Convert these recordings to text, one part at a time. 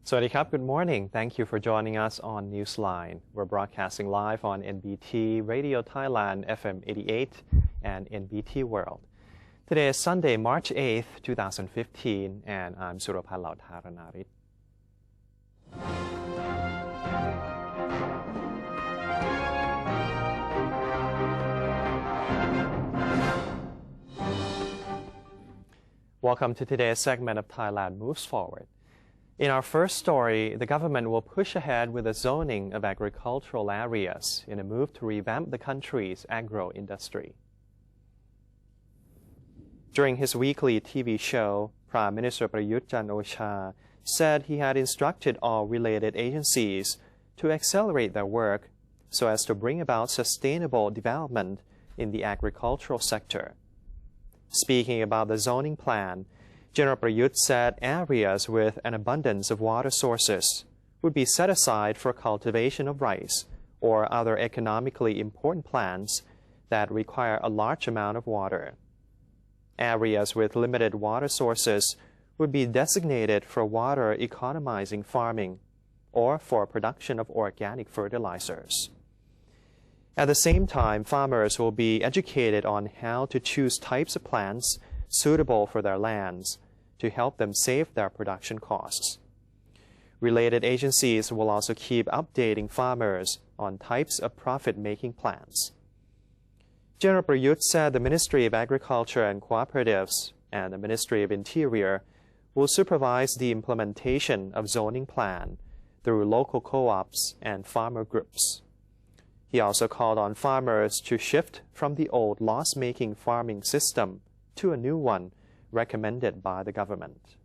Sawasdee krab, good morning. Thank you for joining us on Newsline. We're broadcasting live on NBT Radio Thailand FM 88 and NBT World. Today is Sunday, March 8th, 2015, and I'm Surapan Lautharanarit. Welcome to today's segment of Thailand Moves Forward. In our first story, the government will push ahead with the zoning of agricultural areas in a move to revamp the country's agro-industry. During his weekly TV show, Prime Minister Prayut Chan-o-cha said he had instructed all related agencies to accelerate their work so as to bring about sustainable development in the agricultural sector. Speaking about the zoning plan, General Prayut said areas with an abundance of water sources would be set aside for cultivation of rice or other economically important plants that require a large amount of water. Areas with limited water sources would be designated for water economizing farming or for production of organic fertilizers. At the same time, farmers will be educated on how to choose types of plants suitable for their lands to help them save their production costs. Related agencies will also keep updating farmers on types of profit-making plans. General Prayut said the Ministry of Agriculture and Cooperatives and the Ministry of Interior will supervise the implementation of zoning plan through local co-ops and farmer groups. He also called on farmers to shift from the old loss-making farming system to a new one recommended by the government.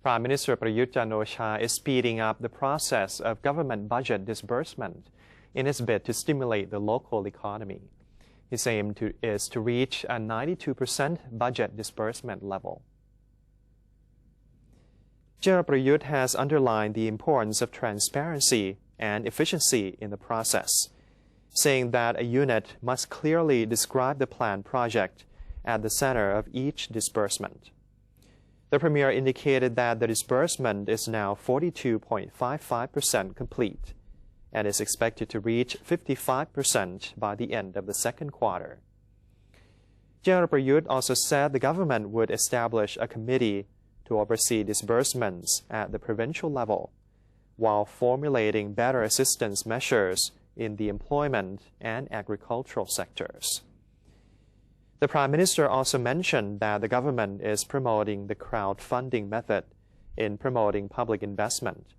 Prime Minister Prayut Chan-o-cha is speeding up the process of government budget disbursement in his bid to stimulate the local economy. His aim is to reach a 92% budget disbursement level. General Prayut has underlined the importance of transparency and efficiency in the process, saying that a unit must clearly describe the planned project at the center of each disbursement. The Premier indicated that the disbursement is now 42.55% complete and is expected to reach 55% by the end of the second quarter. General Prayut also said the government would establish a committee to oversee disbursements at the provincial level, while formulating better assistance measures in the employment and agricultural sectors. The Prime Minister also mentioned that the government is promoting the crowdfunding method in promoting public investment,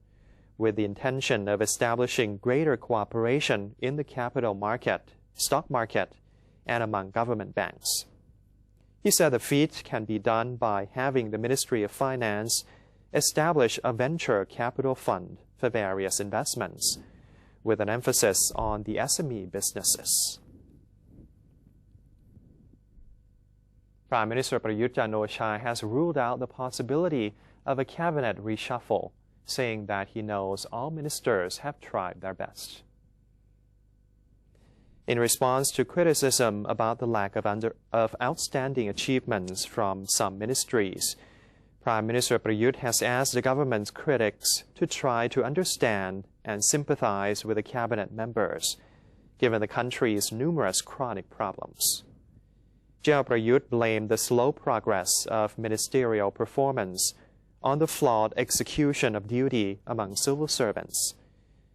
with the intention of establishing greater cooperation in the capital market, stock market, and among government banks. He said the feat can be done by having the Ministry of Finance establish a venture capital fund for various investments, with an emphasis on the SME businesses. Prime Minister Prayut Chan-o-cha has ruled out the possibility of a cabinet reshuffle, saying that he knows all ministers have tried their best. In response to criticism about the lack of outstanding achievements from some ministries, Prime Minister Prayut has asked the government's critics to try to understand and sympathize with the cabinet members, given the country's numerous chronic problems. General Prayut blamed the slow progress of ministerial performance on the flawed execution of duty among civil servants,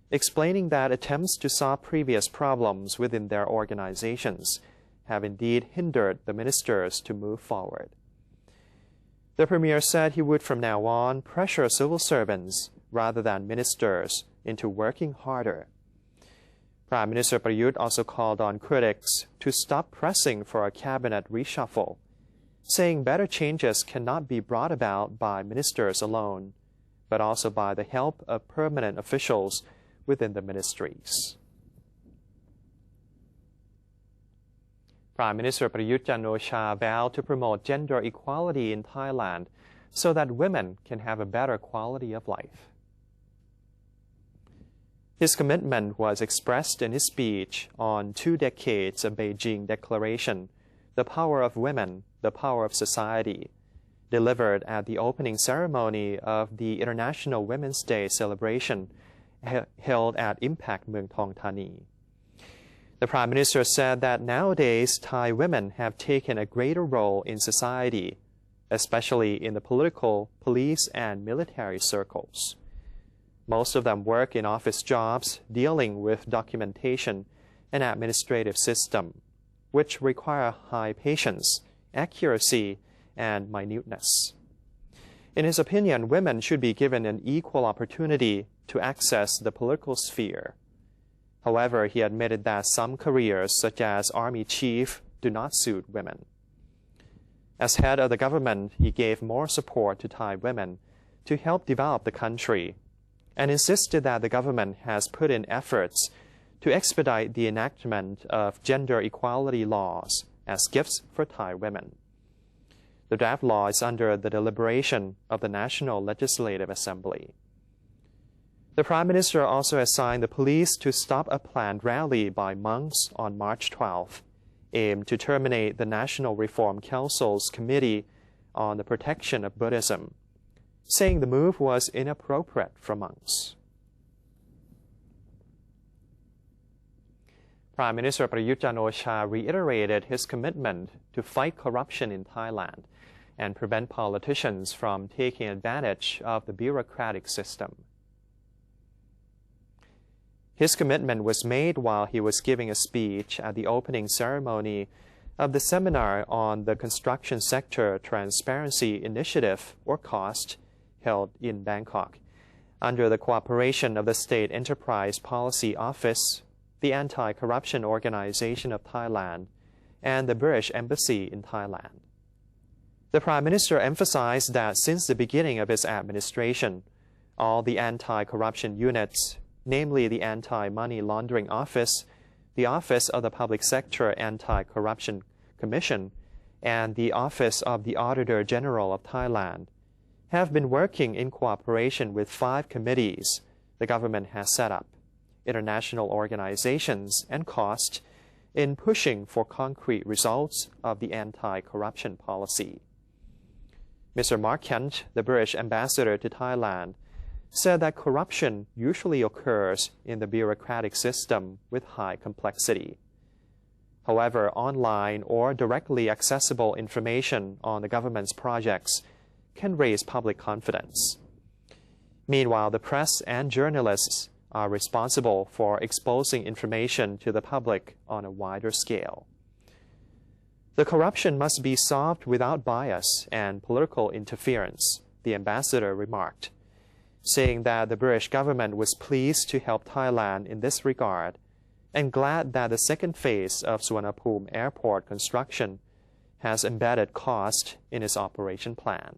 explaining that attempts to solve previous problems within their organizations have indeed hindered the ministers to move forward. The Premier said he would from now on pressure civil servants rather than ministers into working harder. Prime Minister Prayut also called on critics to stop pressing for a cabinet reshuffle, saying better changes cannot be brought about by ministers alone, but also by the help of permanent officials within the ministries. Prime Minister Prayut Chan-o-cha vowed to promote gender equality in Thailand so that women can have a better quality of life. His commitment was expressed in his speech on 2 decades of Beijing Declaration, The Power of Women, the Power of Society, delivered at the opening ceremony of the International Women's Day celebration held at Impact Mueang Thong Thani. The Prime Minister said that nowadays Thai women have taken a greater role in society, especially in the political, police, and military circles. Most of them work in office jobs dealing with documentation and administrative system, which require high patience, accuracy, and minuteness. In his opinion, women should be given an equal opportunity to access the political sphere. However, he admitted that some careers, such as army chief, do not suit women. As head of the government, he gave more support to Thai women to help develop the country and insisted that the government has put in efforts to expedite the enactment of gender equality laws as gifts for Thai women. The draft law is under the deliberation of the National Legislative Assembly. The Prime Minister also assigned the police to stop a planned rally by monks on March 12, aimed to terminate the National Reform Council's Committee on the Protection of Buddhism, saying the move was inappropriate for monks. Prime Minister Prayut Chan-o-cha reiterated his commitment to fight corruption in Thailand and prevent politicians from taking advantage of the bureaucratic system. His commitment was made while he was giving a speech at the opening ceremony of the seminar on the Construction Sector Transparency Initiative, or COST, held in Bangkok, under the cooperation of the State Enterprise Policy Office, the Anti-Corruption Organization of Thailand, and the British Embassy in Thailand. The Prime Minister emphasized that since the beginning of his administration, all the anti-corruption units, namely the Anti-Money Laundering Office, the Office of the Public Sector Anti-Corruption Commission, and the Office of the Auditor General of Thailand, have been working in cooperation with 5 committees the government has set up, international organizations, and COST, in pushing for concrete results of the anti-corruption policy. Mr. Mark Kent, the British ambassador to Thailand, said that corruption usually occurs in the bureaucratic system with high complexity. However, online or directly accessible information on the government's projects can raise public confidence. Meanwhile, the press and journalists are responsible for exposing information to the public on a wider scale. The corruption must be solved without bias and political interference, the ambassador remarked, saying that the British government was pleased to help Thailand in this regard and glad that the second phase of Suvarnabhumi Airport construction has embedded COST in its operation plan.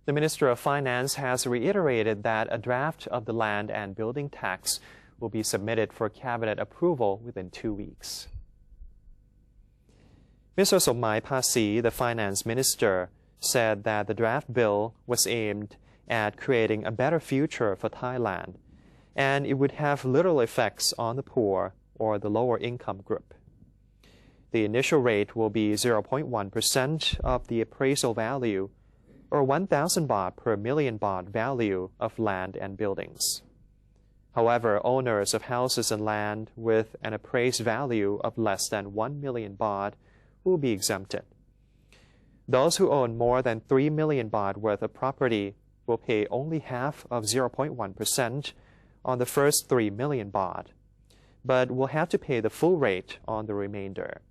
The Minister of Finance has reiterated that a draft of the land and building tax will be submitted for cabinet approval within 2 weeks. Mr. Somai Phasi, the finance minister, said that the draft bill was aimed at creating a better future for Thailand, and it would have little effects on the poor or the lower income group. The initial rate will be 0.1% of the appraisal value, or 1,000 baht per million baht value of land and buildings. However, owners of houses and land with an appraised value of less than 1 million baht will be exempted. Those who own more than 3 million baht worth of property will pay only half of 0.1% on the first 3 million baht, but will have to pay the full rate on the remainder.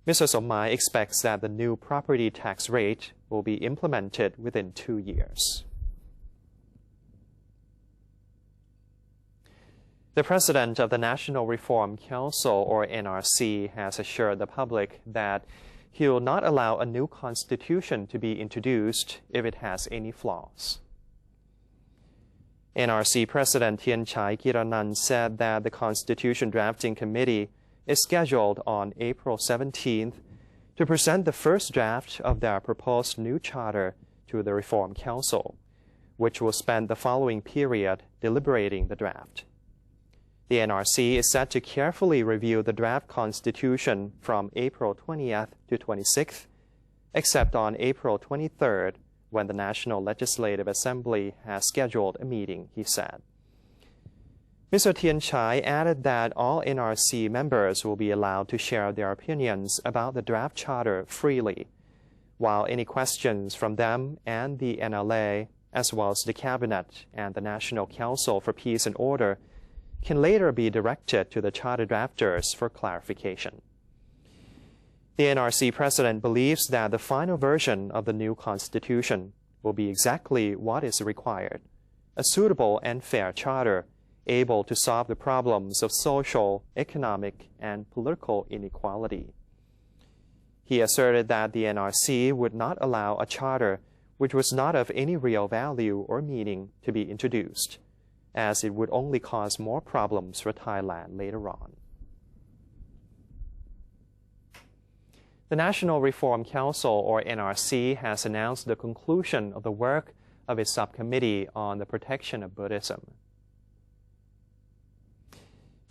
Mr. Somai expects that the new property tax rate will be implemented within 2 years. The President of the National Reform Council, or NRC, has assured the public that he will not allow a new constitution to be introduced if it has any flaws. NRC President Tianchai Kiranan said that the Constitution Drafting Committee is scheduled on April 17th to present the first draft of their proposed new charter to the Reform Council, which will spend the following period deliberating the draft. The NRC is set to carefully review the draft constitution from April 20th to 26th, except on April 23rd, when the National Legislative Assembly has scheduled a meeting, he said. Mr. Tian Chai added that all NRC members will be allowed to share their opinions about the draft charter freely, while any questions from them and the NLA, as well as the Cabinet and the National Council for Peace and Order, can later be directed to the charter drafters for clarification. The NRC president believes that the final version of the new constitution will be exactly what is required, a suitable and fair charter able to solve the problems of social, economic, and political inequality. He asserted that the NRC would not allow a charter which was not of any real value or meaning to be introduced, as it would only cause more problems for Thailand later on. The National Reform Council, or NRC, has announced the conclusion of the work of its subcommittee on the protection of Buddhism.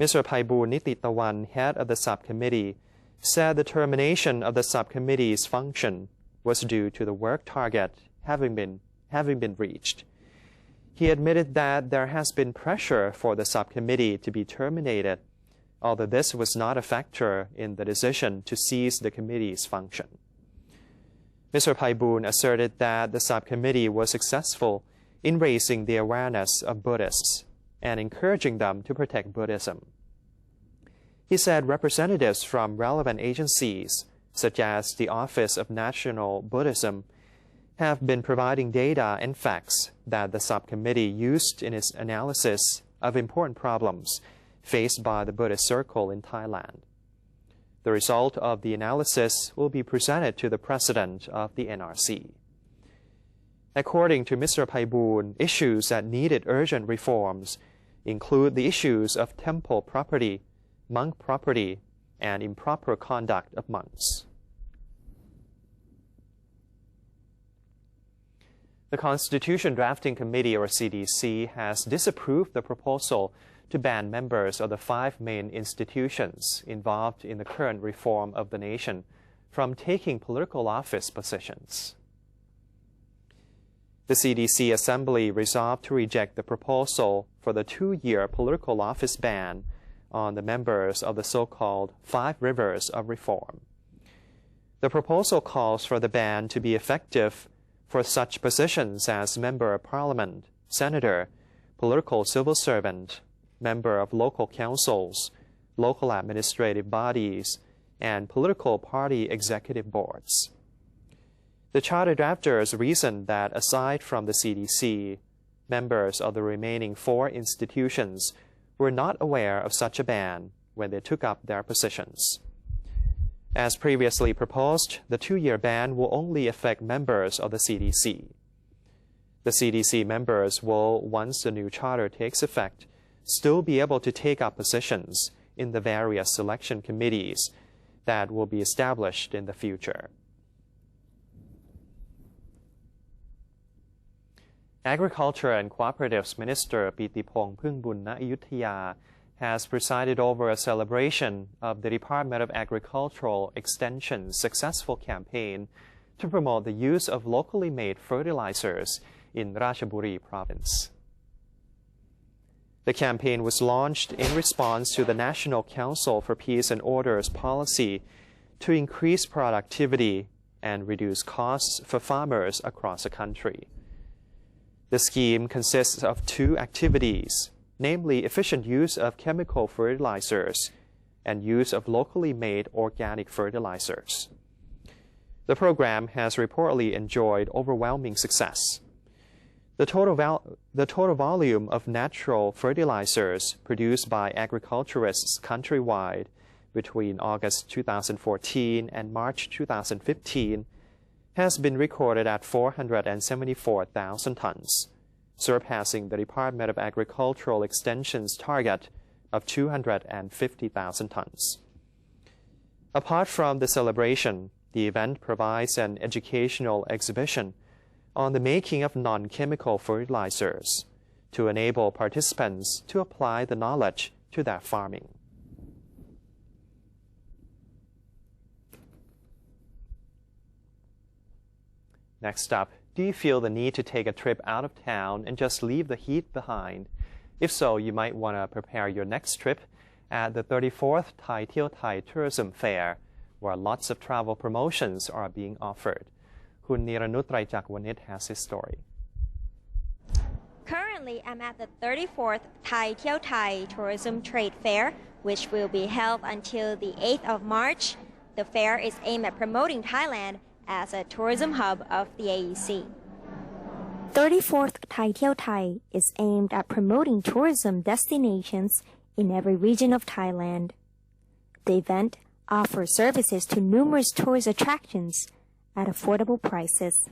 Mr. Phaiboon Nititawan, head of the subcommittee, said the termination of the subcommittee's function was due to the work target having been reached. He admitted that there has been pressure for the subcommittee to be terminated, although this was not a factor in the decision to cease the committee's function. Mr. Phaiboon asserted that the subcommittee was successful in raising the awareness of Buddhists and encouraging them to protect Buddhism. He said representatives from relevant agencies, such as the Office of National Buddhism, have been providing data and facts that the subcommittee used in its analysis of important problems faced by the Buddhist circle in Thailand. The result of the analysis will be presented to the president of the NRC. According to Mr. Phaiboon, issues that needed urgent reforms include the issues of temple property, monk property, and improper conduct of monks. The Constitution Drafting Committee, or CDC, has disapproved the proposal to ban members of the 5 main institutions involved in the current reform of the nation from taking political office positions. The CDC Assembly resolved to reject the proposal for the 2-year political office ban on the members of the so-called 5 rivers of reform. The proposal calls for the ban to be effective for such positions as Member of Parliament, Senator, political civil servant, member of local councils, local administrative bodies, and political party executive boards. The charter drafters reasoned that aside from the CDC, members of the remaining 4 institutions were not aware of such a ban when they took up their positions. As previously proposed, the 2-year ban will only affect members of the CDC. The CDC members will, once the new charter takes effect, still be able to take up positions in the various selection committees that will be established in the future. Agriculture and Cooperatives Minister Pitipong Phungbun Ayuthaya has presided over a celebration of the Department of Agricultural Extension's successful campaign to promote the use of locally made fertilizers in Ratchaburi province. The campaign was launched in response to the National Council for Peace and Order's policy to increase productivity and reduce costs for farmers across the country. The scheme consists of 2 activities, namely efficient use of chemical fertilizers and use of locally made organic fertilizers. The program has reportedly enjoyed overwhelming success. The total volume of natural fertilizers produced by agriculturists countrywide between August 2014 and March 2015 has been recorded at 474,000 tons, surpassing the Department of Agricultural Extension's target of 250,000 tons. Apart from the celebration, the event provides an educational exhibition on the making of non-chemical fertilizers to enable participants to apply the knowledge to their farming. Next up, do you feel the need to take a trip out of town and just leave the heat behind? If so, you might want to prepare your next trip at the 34th Thai Tiu Thai Tourism Fair, where lots of travel promotions are being offered. Kun Niranutrai Jakwanit has his story. Currently, I'm at the 34th Thai Tiu Thai Tourism Trade Fair, which will be held until the 8th of March. The fair is aimed at promoting Thailand as a tourism hub of the AEC. 34th Thai Tiu Thai is aimed at promoting tourism destinations in every region of Thailand. The event offers services to numerous tourist attractions at affordable prices.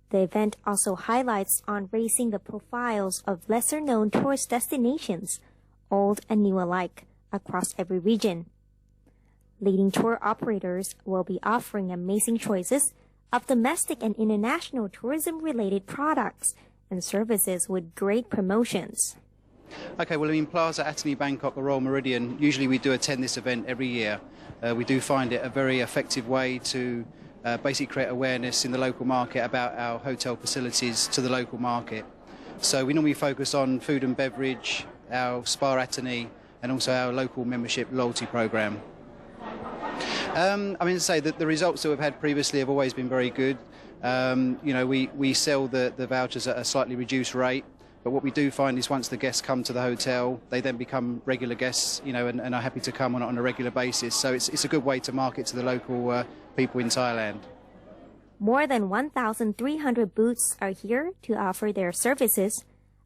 The event also highlights on raising the profiles of lesser-known tourist destinations, old and new alike, across every region. Leading tour operators will be offering amazing choices of domestic and international tourism-related products and services with great promotions. Okay, well, in Plaza Attorney Bangkok, the Royal Meridian, usually we do attend this event every year. We do find it a very effective way to basically create awareness in the local market about our hotel facilities to the local market. So we normally focus on food and beverage, our spa attorney, and also our local membership loyalty program. To say that the results that we've had previously have always been very good. We sell the vouchers at a slightly reduced rate, but what we do find is once the guests come to the hotel, they then become regular guests, and are happy to come on a regular basis. So it's a good way to market to the local people in Thailand. More than 1,300 booths are here to offer their services,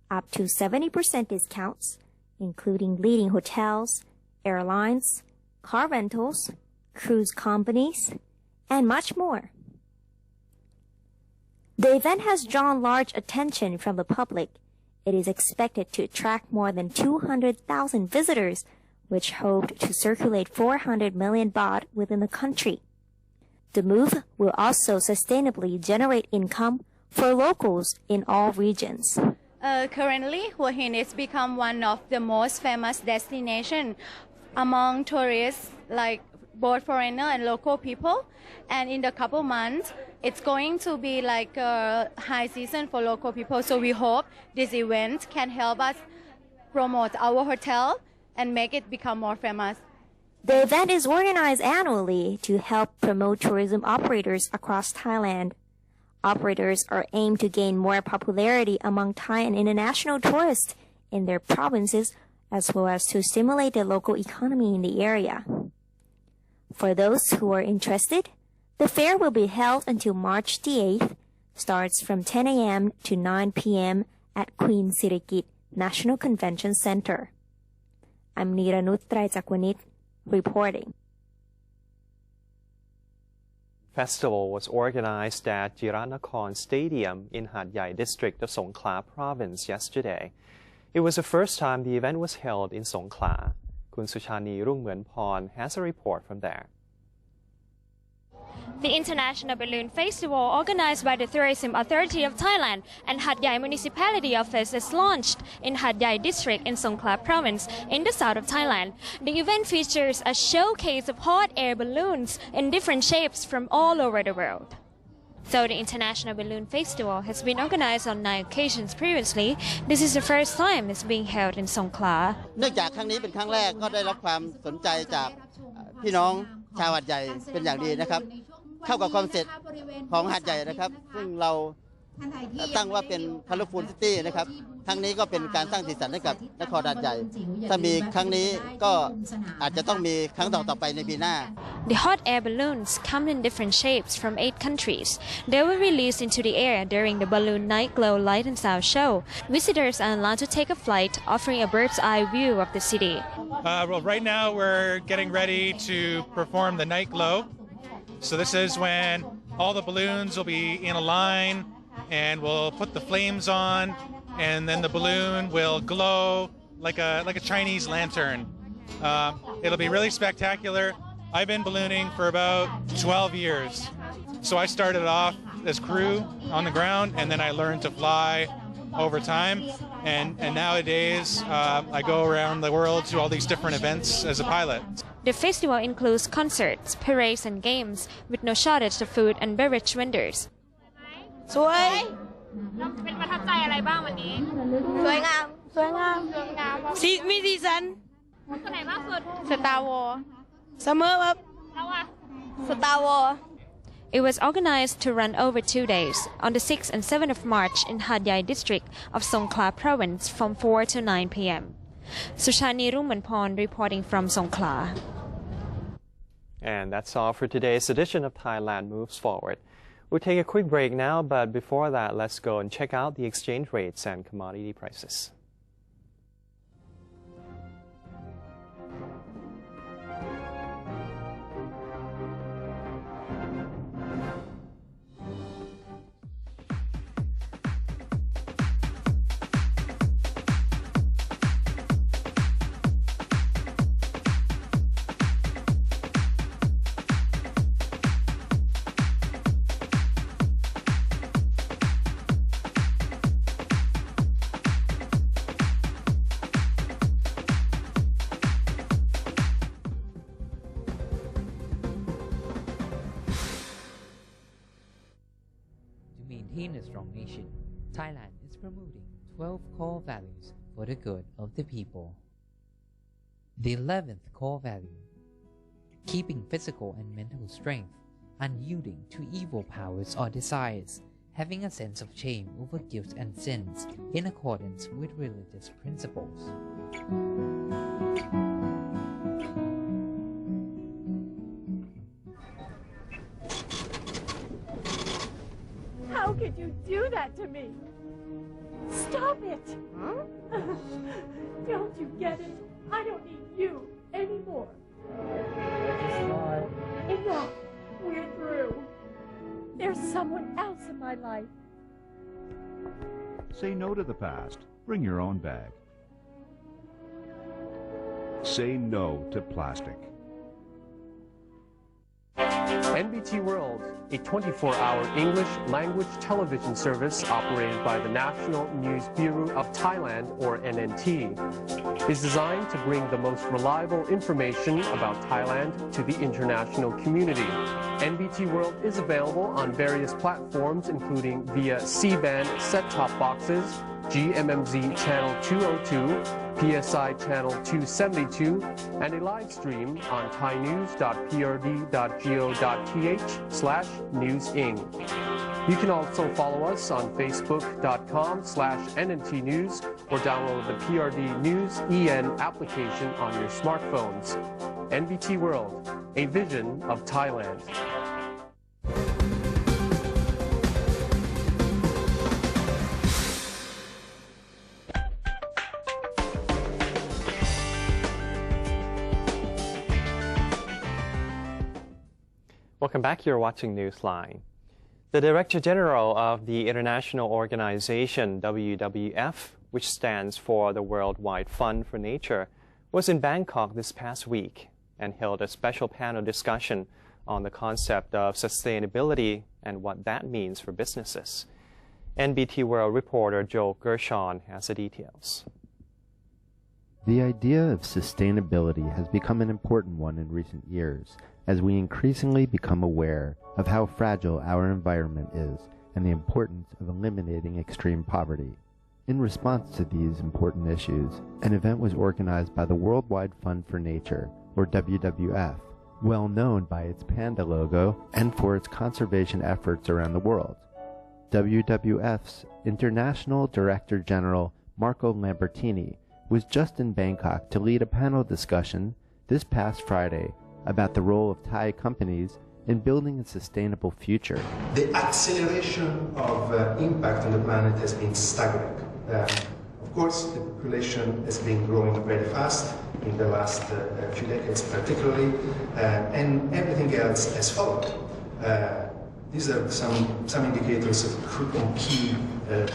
up to 70% discounts, including leading hotels, airlines, car rentals, cruise companies, and much more. The event has drawn large attention from the public. It is expected to attract more than 200,000 visitors, which hoped to circulate 400 million baht within the country. The move will also sustainably generate income for locals in all regions. Currently, Hua Hin has become one of the most famous destinations among tourists, like both foreigner and local people. And in the couple months, it's going to be like a high season for local people. So we hope this event can help us promote our hotel and make it become more famous. The event is organized annually to help promote tourism operators across Thailand. Operators are aimed to gain more popularity among Thai and international tourists in their provinces, as well as to stimulate the local economy in the area. For those who are interested, the fair will be held until March the 8th, starts from 10 a.m. to 9 p.m. at Queen Sirikit National Convention Center. I'm Niranutrai Jakwanit, reporting. Festival was organized at Jiranakon Stadium in Hat Yai district of Songkhla province yesterday. It was the first time the event was held in Songkhla. Kun Suchani Rungmuenporn has a report from there. The International Balloon Festival, organized by the Tourism Authority of Thailand and Hat Yai Municipality Office, is launched in Hat Yai District in Songkhla Province in the south of Thailand. The event features a showcase of hot air balloons in different shapes from all over the world. Though the International Balloon Festival has been organized on 9 occasions previously, this is the first time it's being held in Songkhla. เนื่องจากครั้งนี้เป็นครั้งแรกก็ได้รับความสนใจจากพี่น้องชาวหาดใหญ่เป็นอย่างดีนะครับเข้ากับคอนเซ็ปต์ของหาดใหญ่นะครับซึ่งเราตั้งว่าเป็น Colorful City นะครับครั้งนี้ก็เป็นการสร้างสีสันให้กับนครหาดใหญ่ถ้ามีครั้งนี้ก็อาจจะต้องมีครั้งต่อไปในปีหน้า The hot air balloons come in different shapes from 8 countries. They were released into the air during the Balloon Night Glow Light and Sound Show. Visitors are allowed to take a flight, offering a bird's eye view of the city. Right now we're getting ready to perform the night glow. So this is when all the balloons will be in a line and we'll put the flames on and then the balloon will glow like a Chinese lantern. It'll be really spectacular. I've been ballooning for about 12 years. So I started off as crew on the ground and then I learned to fly over time. And nowadays, I go around the world to all these different events as a pilot. The festival includes concerts, parades, and games, with no shortage of food and beverage vendors. สวย เป็นประทับใจอะไรบ้างวันนี้ สวยงาม สวยงามมีสีสัน ตัวไหนมากสุด Star Wars เสมอครับ แล้วอ่ะ Star Wars It was organized to run over 2 days, on the 6th and 7th of March in Hat Yai district of Songkhla province from 4 to 9 p.m. Sushani Rumanpon reporting from Songkhla. And that's all for today's edition of Thailand Moves Forward. We'll take a quick break now, but before that, let's go and check out the exchange rates and commodity prices. Maintain a strong nation, Thailand is promoting 12 core values for the good of the people. The 11th core value, keeping physical and mental strength, unyielding to evil powers or desires, having a sense of shame over guilt and sins in accordance with religious principles. How could you do that to me? Stop it! Huh? Don't you get it? I don't need you anymore. Enough! We're through. There's someone else in my life. Say no to the past. Bring your own bag. Say no to plastic. NBT World, a 24-hour English language television service operated by the National News Bureau of Thailand, or NNT, is designed to bring the most reliable information about Thailand to the international community. NBT World is available on various platforms, including via C-band set-top boxes, GMMZ Channel 202, PSI Channel 272, and a live stream on thainews.prd.go.th/newsing. You can also follow us on facebook.com/NNT News or download the PRD News EN application on your smartphones. NBT World, a vision of Thailand. Welcome back. You're watching Newsline. The Director General of the international organization WWF, which stands for the Worldwide Fund for Nature, was in Bangkok this past week and held a special panel discussion on the concept of sustainability and what that means for businesses. NBT World reporter Joe Gershon has the details. The idea of sustainability has become an important one in recent years, as we increasingly become aware of how fragile our environment is and the importance of eliminating extreme poverty. In response to these important issues, an event was organized by the Worldwide Fund for Nature, or WWF, well known by its panda logo and for its conservation efforts around the world. WWF's International Director General Marco Lambertini was just in Bangkok to lead a panel discussion this past Friday about the role of Thai companies in building a sustainable future. The acceleration of impact on the planet has been staggering. Of course, the population has been growing very fast in the last few decades particularly, and everything else has followed. These are some indicators of key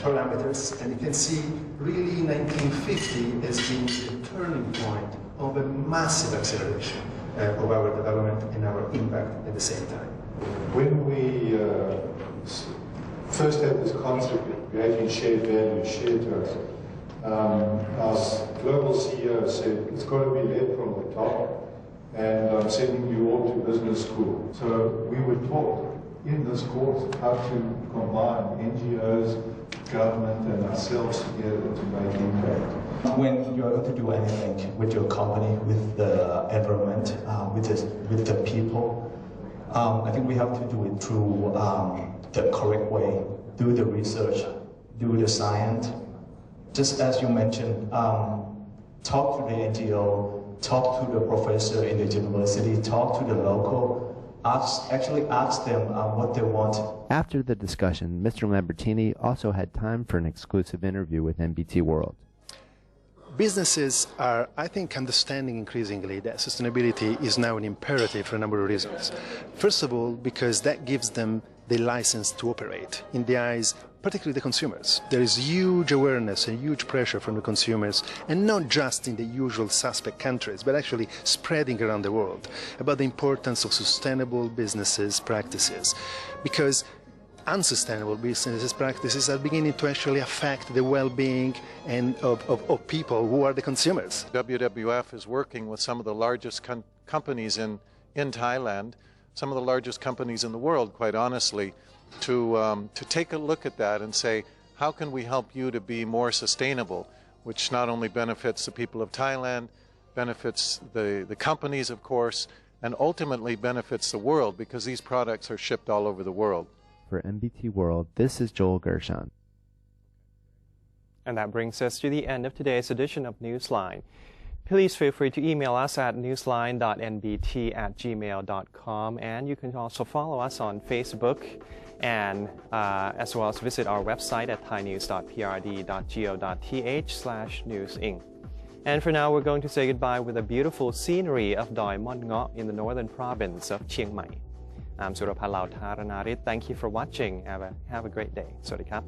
parameters, and you can see really 1950 has been the turning point of a massive acceleration of our development and our impact at the same time. When we first had this concept creating shared value, shared growth. Our global CEO said it's got to be led from the top, and I'm sending you all to business school. So we were taught in this course how to combine NGOs, government, and ourselves together to make impact. When you're going to do anything with your company, with the environment, with the people, I think we have to do it through the correct way. Do the research, do the science. Just as you mentioned, talk to the NGO, talk to the professor in the university, talk to the local, actually ask them what they want. After the discussion, Mr. Lambertini also had time for an exclusive interview with NBT World. Businesses are, I think, understanding increasingly that sustainability is now an imperative for a number of reasons. First of all, because that gives them the license to operate in the eyes, particularly the consumers. There is huge awareness and huge pressure from the consumers, and not just in the usual suspect countries, but actually spreading around the world, about the importance of sustainable businesses practices. Because unsustainable business practices are beginning to actually affect the well-being and of people who are the consumers. WWF is working with some of the largest companies in Thailand, some of the largest companies in the world, quite honestly, to take a look at that and say, how can we help you to be more sustainable, which not only benefits the people of Thailand, benefits the companies, of course, and ultimately benefits the world, because these products are shipped all over the world. For NBT World, this is Joel Gershon. And that brings us to the end of today's edition of Newsline. Please feel free to email us at newsline.nbt@gmail.com, and you can also follow us on Facebook, and as well as visit our website at thainews.prd.go.th/newsinc. And for now, we're going to say goodbye with a beautiful scenery of Doi Mon Ngo in the northern province of Chiang Mai. I'm Surapalao Tharanarit. Thank you for watching. Have a great day. สวัสดีครับ